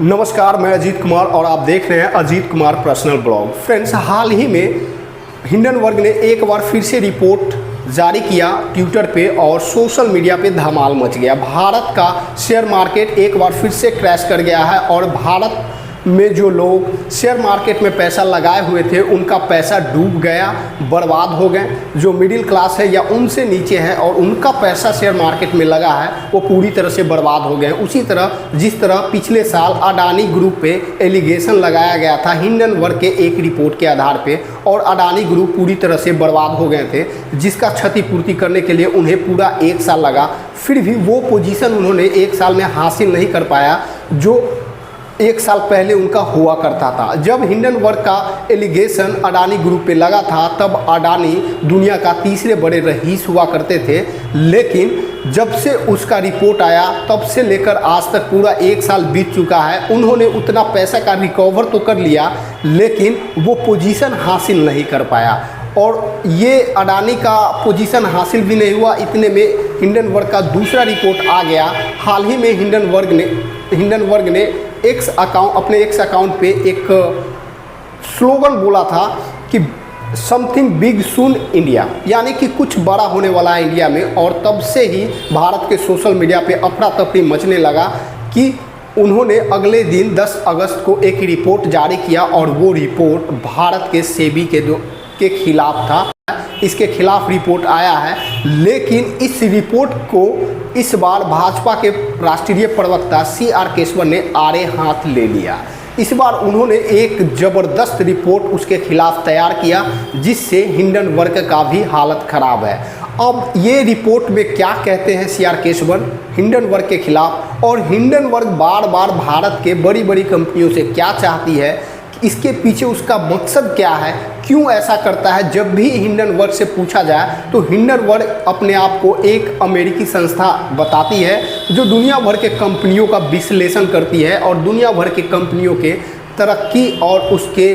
नमस्कार, मैं अजीत कुमार और आप देख रहे हैं Ajit Kumar personal blog. Friends, हाल ही में हिंडनबर्ग ने एक बार फिर से रिपोर्ट जारी किया ट्विटर पे और सोशल मीडिया पे धमाल मच गया। भारत का शेयर मार्केट एक बार फिर से क्रैश कर गया है और भारत में जो लोग शेयर मार्केट में पैसा लगाए हुए थे उनका पैसा डूब गया, बर्बाद हो गए। जो मिडिल क्लास है या उनसे नीचे है और उनका पैसा शेयर मार्केट में लगा है वो पूरी तरह से बर्बाद हो गए। उसी तरह जिस तरह पिछले साल अडानी ग्रुप पे एलिगेशन लगाया गया था हिंडनबर्ग के एक रिपोर्ट के आधार पे और अडानी ग्रुप पूरी तरह से बर्बाद हो गए थे, जिसका क्षतिपूर्ति करने के लिए उन्हें पूरा 1 साल लगा। फिर भी वो पोजीशन उन्होंने 1 साल में हासिल नहीं कर पाया जो 1 साल पहले उनका हुआ करता था। जब हिंडनबर्ग का एलिगेशन अडानी ग्रुप पे लगा था तब अडानी दुनिया का तीसरे बड़े रईस हुआ करते थे, लेकिन जब से उसका रिपोर्ट आया तब से लेकर आज तक पूरा 1 साल बीत चुका है। उन्होंने उतना पैसा का रिकवर तो कर लिया लेकिन वो पोजीशन हासिल नहीं कर पाया और ये अडानी का पोजीशन हासिल भी नहीं हुआ। इतने में हिंडनबर्ग का दूसरा रिपोर्ट आ गया। हाल ही में हिंडनबर्ग ने अपने एक्स अकाउंट पे एक स्लोगन बोला था कि समथिंग बिग सून इंडिया, यानी कि कुछ बड़ा होने वाला है इंडिया में। और तब से ही भारत के सोशल मीडिया पे अफरा तफरी मचने लगा कि उन्होंने अगले दिन 10 अगस्त को एक रिपोर्ट जारी किया और वो रिपोर्ट भारत के सेबी के खिलाफ था। इसके खिलाफ रिपोर्ट आया है, लेकिन इस रिपोर्ट को इस बार भाजपा के राष्ट्रीय प्रवक्ता CR केशवन ने आड़े हाथ ले लिया। इस बार उन्होंने एक ज़बरदस्त रिपोर्ट उसके खिलाफ तैयार किया जिससे हिंडनबर्ग का भी हालत ख़राब है। अब ये रिपोर्ट में क्या कहते हैं CR केशवन हिंडनबर्ग के खिलाफ, और हिंडनबर्ग बार बार भारत के बड़ी बड़ी कंपनियों से क्या चाहती है, इसके पीछे उसका मकसद क्या है, क्यों ऐसा करता है। जब भी हिंडनबर्ग से पूछा जाए तो हिंडनबर्ग अपने आप को एक अमेरिकी संस्था बताती है जो दुनिया भर के कंपनियों का विश्लेषण करती है और दुनिया भर के कंपनियों के तरक्की और उसके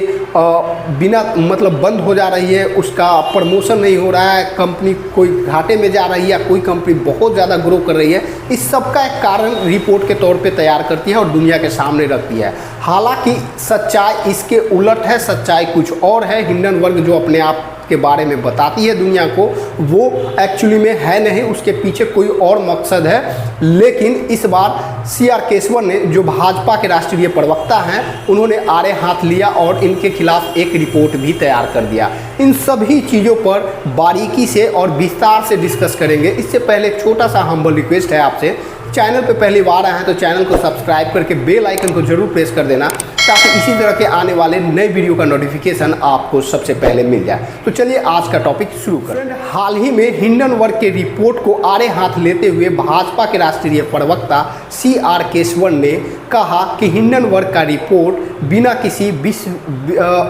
बिना मतलब बंद हो जा रही है, उसका प्रमोशन नहीं हो रहा है, कंपनी कोई घाटे में जा रही है या कोई कंपनी बहुत ज़्यादा ग्रो कर रही है, इस सब का एक कारण रिपोर्ट के तौर पे तैयार करती है और दुनिया के सामने रखती है। हालांकि सच्चाई इसके उलट है, सच्चाई कुछ और है। हिंडनबर्ग जो अपने आप के बारे में बताती है दुनिया को वो एक्चुअली में है नहीं, उसके पीछे कोई और मकसद है। लेकिन इस बार CR केशवन ने, जो भाजपा के राष्ट्रीय प्रवक्ता हैं, उन्होंने आड़े हाथ लिया और इनके खिलाफ एक रिपोर्ट भी तैयार कर दिया। इन सभी चीज़ों पर बारीकी से और विस्तार से डिस्कस करेंगे। इससे पहले एक छोटा सा हम्बल रिक्वेस्ट है आपसे, चैनल पे पहली बार आए हैं तो चैनल को सब्सक्राइब करके बेल आइकन को जरूर प्रेस कर देना ताकि इसी तरह के आने वाले नए वीडियो का नोटिफिकेशन आपको सबसे पहले मिल जाए। तो चलिए आज का टॉपिक शुरू करें। हाल ही में हिंडनबर्ग के रिपोर्ट को आड़े हाथ लेते हुए भाजपा के राष्ट्रीय प्रवक्ता CR केशवन ने कहा कि हिंडनबर्ग का रिपोर्ट बिना किसी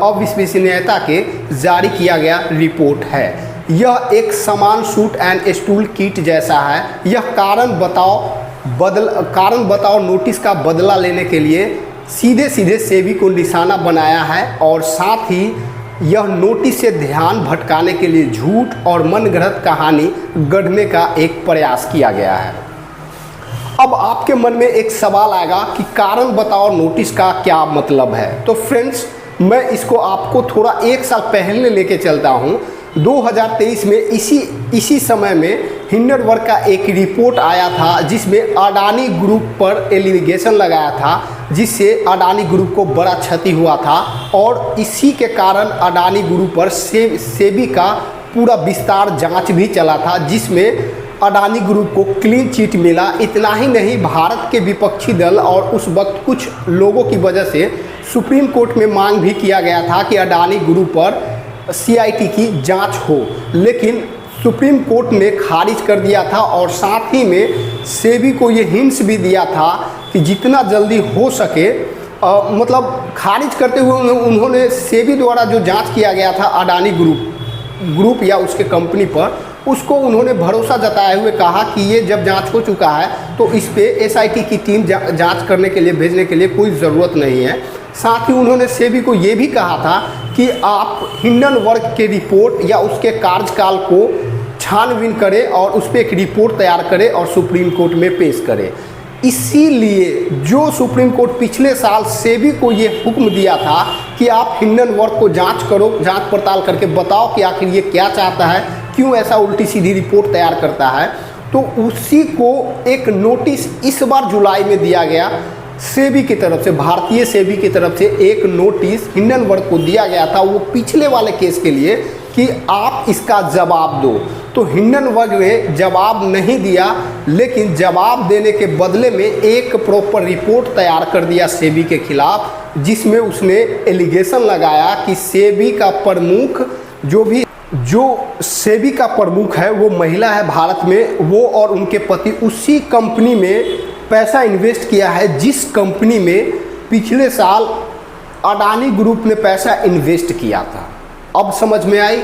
अविश्वसनीयता के जारी किया गया रिपोर्ट है। यह एक समान शूट एंड स्टूल किट जैसा है। यह कारण बताओ नोटिस का बदला लेने के लिए सीधे सीधे सेबी को निशाना बनाया है और साथ ही यह नोटिस से ध्यान भटकाने के लिए झूठ और मनगढ़ंत कहानी गढ़ने का एक प्रयास किया गया है। अब आपके मन में एक सवाल आएगा कि कारण बताओ नोटिस का क्या मतलब है। तो फ्रेंड्स, मैं इसको आपको थोड़ा 1 साल पहले लेके चलता हूँ। 2023 में इसी समय में हिंडनबर्ग का एक रिपोर्ट आया था जिसमें अडानी ग्रुप पर एलिगेशन लगाया था, जिससे अडानी ग्रुप को बड़ा क्षति हुआ था और इसी के कारण अडानी ग्रुप पर सेबी का पूरा विस्तार जांच भी चला था, जिसमें अडानी ग्रुप को क्लीन चिट मिला। इतना ही नहीं, भारत के विपक्षी दल और उस वक्त कुछ लोगों की वजह से सुप्रीम कोर्ट में मांग भी किया गया था कि अडानी ग्रुप पर CIT की जांच हो, लेकिन सुप्रीम कोर्ट ने खारिज कर दिया था और साथ ही में सेबी को ये हिंट्स भी दिया था कि जितना जल्दी हो सके मतलब खारिज करते हुए उन्होंने सेबी द्वारा जो जांच किया गया था अडानी ग्रुप या उसके कंपनी पर, उसको उन्होंने भरोसा जताए हुए कहा कि ये जब जांच हो चुका है तो इस पे SIT की टीम जांच करने के लिए भेजने के लिए कोई ज़रूरत नहीं है। साथ ही उन्होंने सेबी को ये भी कहा था कि आप हिंडनबर्ग के रिपोर्ट या उसके कार्यकाल को छानबीन करें और उस पर एक रिपोर्ट तैयार करें और सुप्रीम कोर्ट में पेश करें। इसीलिए जो सुप्रीम कोर्ट पिछले साल सेबी को ये हुक्म दिया था कि आप हिंडनबर्ग को जांच करो, जांच पड़ताल करके बताओ कि आखिर ये क्या चाहता है, क्यों ऐसा उल्टी सीधी रिपोर्ट तैयार करता है, तो उसी को एक नोटिस इस बार जुलाई में दिया गया सेबी की तरफ से, भारतीय सेबी की तरफ से एक नोटिस हिंडनबर्ग को दिया गया था वो पिछले वाले केस के लिए कि आप इसका जवाब दो। तो हिंडनबर्ग ने जवाब नहीं दिया, लेकिन जवाब देने के बदले में एक प्रॉपर रिपोर्ट तैयार कर दिया सेबी के खिलाफ, जिसमें उसने एलिगेशन लगाया कि सेबी का प्रमुख जो सेबी का प्रमुख है वो महिला है भारत में, वो और उनके पति उसी कंपनी में पैसा इन्वेस्ट किया है जिस कंपनी में पिछले साल अडानी ग्रुप ने पैसा इन्वेस्ट किया था। अब समझ में आई,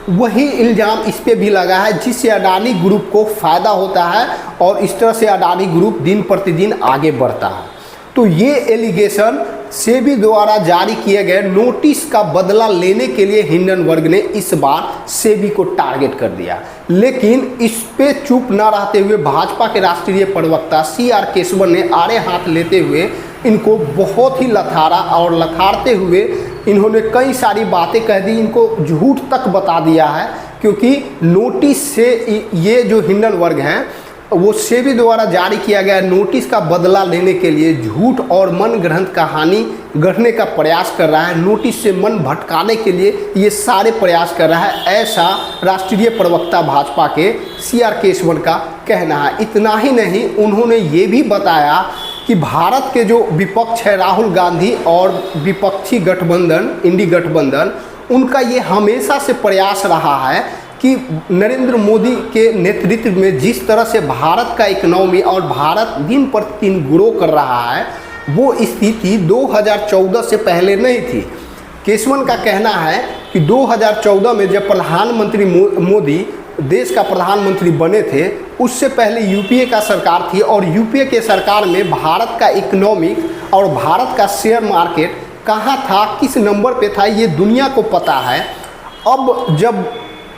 वही इल्ज़ाम इस पे भी लगा है जिससे अडानी ग्रुप को फ़ायदा होता है और इस तरह से अडानी ग्रुप दिन प्रतिदिन आगे बढ़ता है। तो ये एलिगेशन सेबी द्वारा जारी किए गए नोटिस का बदला लेने के लिए हिंडनबर्ग ने इस बार सेबी को टारगेट कर दिया। लेकिन इस पे चुप ना रहते हुए भाजपा के राष्ट्रीय प्रवक्ता CR केशवन ने आड़े हाथ लेते हुए इनको बहुत ही लथाड़ा और लथाड़ते हुए इन्होंने कई सारी बातें कह दी, इनको झूठ तक बता दिया है, क्योंकि नोटिस से ये जो हिंडनबर्ग हैं वो सेबी द्वारा जारी किया गया नोटिस का बदला लेने के लिए झूठ और मन गढ़ंत कहानी गढ़ने का प्रयास कर रहा है, नोटिस से मन भटकाने के लिए ये सारे प्रयास कर रहा है, ऐसा राष्ट्रीय प्रवक्ता भाजपा के CR केशवन का कहना है। इतना ही नहीं, उन्होंने ये भी बताया कि भारत के जो विपक्ष है राहुल गांधी और विपक्षी गठबंधन इंडी गठबंधन, उनका ये हमेशा से प्रयास रहा है कि नरेंद्र मोदी के नेतृत्व में जिस तरह से भारत का इकोनॉमी और भारत दिन प्रतिदिन ग्रो कर रहा है, वो स्थिति 2014 से पहले नहीं थी। केशवन का कहना है कि 2014 में जब प्रधानमंत्री मोदी देश का प्रधानमंत्री बने थे, उससे पहले यूपीए का सरकार थी और यूपीए के सरकार में भारत का इकोनॉमिक और भारत का शेयर मार्केट कहाँ था, किस नंबर पे था, ये दुनिया को पता है। अब जब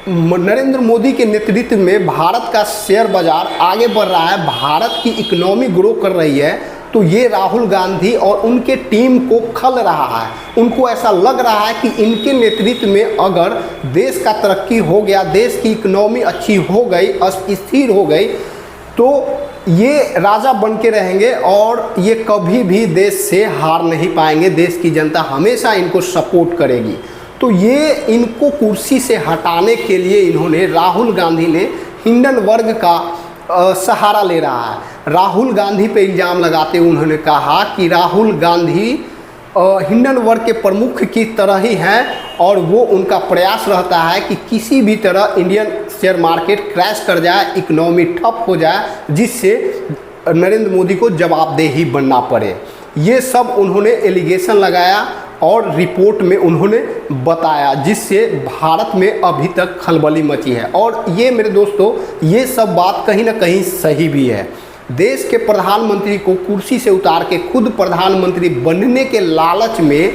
नरेंद्र मोदी के नेतृत्व में भारत का शेयर बाजार आगे बढ़ रहा है, भारत की इकोनॉमी ग्रो कर रही है, तो ये राहुल गांधी और उनके टीम को खल रहा है। उनको ऐसा लग रहा है कि इनके नेतृत्व में अगर देश का तरक्की हो गया, देश की इकोनॉमी अच्छी हो गई, स्थिर हो गई, तो ये राजा बन के रहेंगे और ये कभी भी देश से हार नहीं पाएंगे, देश की जनता हमेशा इनको सपोर्ट करेगी। तो ये इनको कुर्सी से हटाने के लिए इन्होंने राहुल गांधी ने हिंडनबर्ग का सहारा ले रहा है। राहुल गांधी पे इल्ज़ाम लगाते हुए उन्होंने कहा कि राहुल गांधी हिंडनबर्ग के प्रमुख की तरह ही हैं और वो उनका प्रयास रहता है कि किसी भी तरह इंडियन शेयर मार्केट क्रैश कर जाए, इकोनॉमी ठप हो जाए, जिससे नरेंद्र मोदी को जवाबदेही बनना पड़े। ये सब उन्होंने एलिगेशन लगाया और रिपोर्ट में उन्होंने बताया, जिससे भारत में अभी तक खलबली मची है। और ये मेरे दोस्तों, ये सब बात कहीं ना कहीं सही भी है। देश के प्रधानमंत्री को कुर्सी से उतार के खुद प्रधानमंत्री बनने के लालच में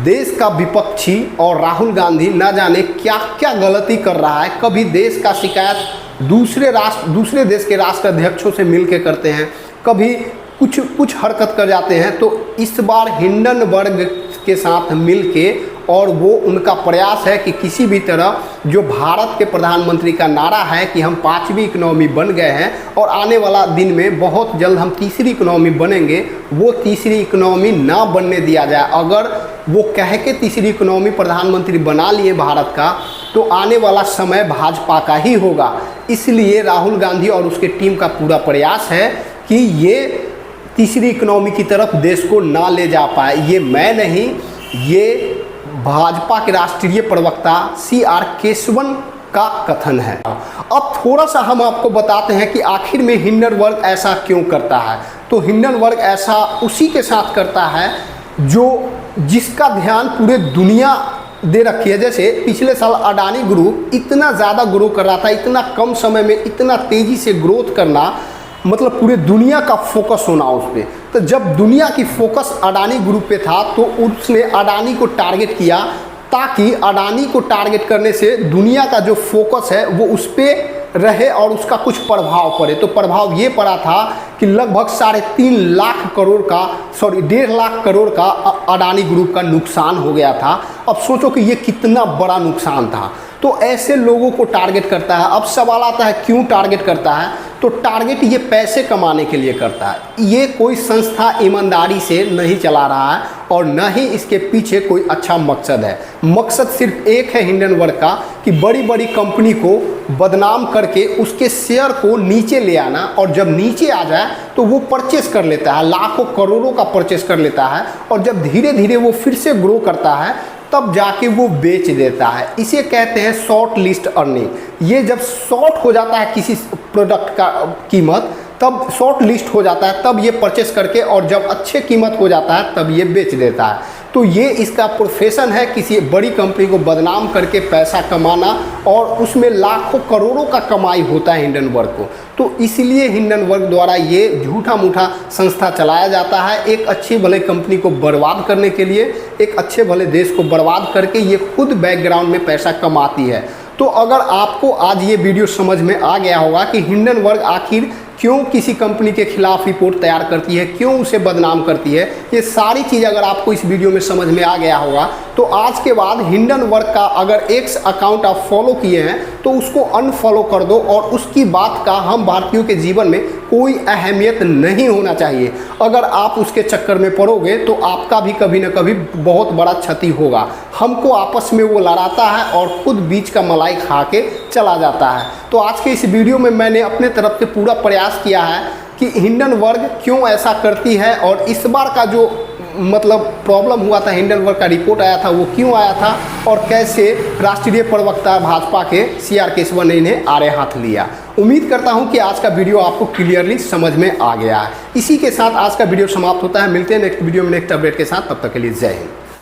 देश का विपक्षी और राहुल गांधी न जाने क्या क्या गलती कर रहा है। कभी देश का शिकायत दूसरे देश के राष्ट्राध्यक्षों से मिलके करते हैं, कभी कुछ हरकत कर जाते हैं। तो इस बार हिंडनबर्ग के साथ मिलके और वो उनका प्रयास है कि किसी भी तरह जो भारत के प्रधानमंत्री का नारा है कि हम 5वीं इकोनॉमी बन गए हैं और आने वाला दिन में बहुत जल्द हम तीसरी इकोनॉमी बनेंगे, वो तीसरी इकोनॉमी ना बनने दिया जाए। अगर वो कह के तीसरी इकोनॉमी प्रधानमंत्री बना लिए भारत का, तो आने वाला समय भाजपा का ही होगा। इसलिए राहुल गांधी और उसके टीम का पूरा प्रयास है कि ये तीसरी इकोनॉमी की तरफ देश को ना ले जा पाए। ये मैं नहीं, ये भाजपा के राष्ट्रीय प्रवक्ता CR केशवन का कथन है। अब थोड़ा सा हम आपको बताते हैं कि आखिर में हिंडनबर्ग ऐसा क्यों करता है। तो हिंडनबर्ग ऐसा उसी के साथ करता है जिसका ध्यान पूरे दुनिया दे रखी है। जैसे पिछले साल अडानी ग्रुप इतना ज़्यादा ग्रो कर रहा था, इतना कम समय में इतना तेज़ी से ग्रोथ करना, मतलब पूरे दुनिया का फोकस होना उस पर। तो जब दुनिया की फोकस अडानी ग्रुप पे था, तो उसने अडानी को टारगेट किया, ताकि अडानी को टारगेट करने से दुनिया का जो फोकस है वो उस पर रहे और उसका कुछ प्रभाव पड़े। तो प्रभाव ये पड़ा था कि लगभग 3.5 लाख करोड़ का 1.5 लाख करोड़ का अडानी ग्रुप का नुकसान हो गया था। अब सोचो कि ये कितना बड़ा नुकसान था। तो ऐसे लोगों को टारगेट करता है। अब सवाल आता है क्यों टारगेट करता है? तो टारगेट ये पैसे कमाने के लिए करता है। ये कोई संस्था ईमानदारी से नहीं चला रहा है और न ही इसके पीछे कोई अच्छा मकसद है। मकसद सिर्फ एक है हिंडनबर्ग का कि बड़ी बड़ी कंपनी को बदनाम करके उसके शेयर को नीचे ले आना, और जब नीचे आ जाए तो वो परचेस कर लेता है, लाखों करोड़ों का परचेस कर लेता है, और जब धीरे धीरे वो फिर से ग्रो करता है तब जाके वो बेच देता है। इसे कहते हैं शॉर्ट लिस्ट अर्निंग। ये जब शॉर्ट हो जाता है किसी प्रोडक्ट का कीमत, तब शॉर्ट लिस्ट हो जाता है, तब ये परचेस करके, और जब अच्छे कीमत हो जाता है तब ये बेच देता है। तो ये इसका प्रोफेशन है, किसी बड़ी कंपनी को बदनाम करके पैसा कमाना, और उसमें लाखों करोड़ों का कमाई होता है हिंडनबर्ग को। तो इसलिए हिंडनबर्ग द्वारा ये झूठा मूठा संस्था चलाया जाता है, एक अच्छी भले कंपनी को बर्बाद करने के लिए, एक अच्छे भले देश को बर्बाद करके ये खुद बैकग्राउंड में पैसा कमाती है। तो अगर आपको आज ये वीडियो समझ में आ गया होगा कि हिंडनबर्ग आखिर क्यों किसी कंपनी के खिलाफ रिपोर्ट तैयार करती है, क्यों उसे बदनाम करती है, ये सारी चीज़ अगर आपको इस वीडियो में समझ में आ गया होगा, तो आज के बाद हिंडनबर्ग का अगर एक्स अकाउंट आप फॉलो किए हैं तो उसको अनफॉलो कर दो, और उसकी बात का हम भारतीयों के जीवन में कोई अहमियत नहीं होना चाहिए। अगर आप उसके चक्कर में पड़ोगे तो आपका भी कभी ना कभी बहुत बड़ा क्षति होगा। हमको आपस में वो लड़ाता है और खुद बीच का मलाई खा के चला जाता है। तो आज के इस वीडियो में मैंने अपने तरफ से पूरा प्रयास किया है कि हिंडनबर्ग क्यों ऐसा करती है, और इस बार का जो मतलब प्रॉब्लम हुआ था, हिंडनबर्ग का रिपोर्ट आया था, वो क्यों आया था, और कैसे राष्ट्रीय प्रवक्ता भाजपा के CR केशवन ने इन्हें आड़े हाथ लिया। उम्मीद करता हूं कि आज का वीडियो आपको क्लियरली समझ में आ गया है। इसी के साथ आज का वीडियो समाप्त होता है। मिलते हैं नेक्स्ट वीडियो में नेक्स्ट अपडेट के साथ। तब तक के लिए जय हिंद।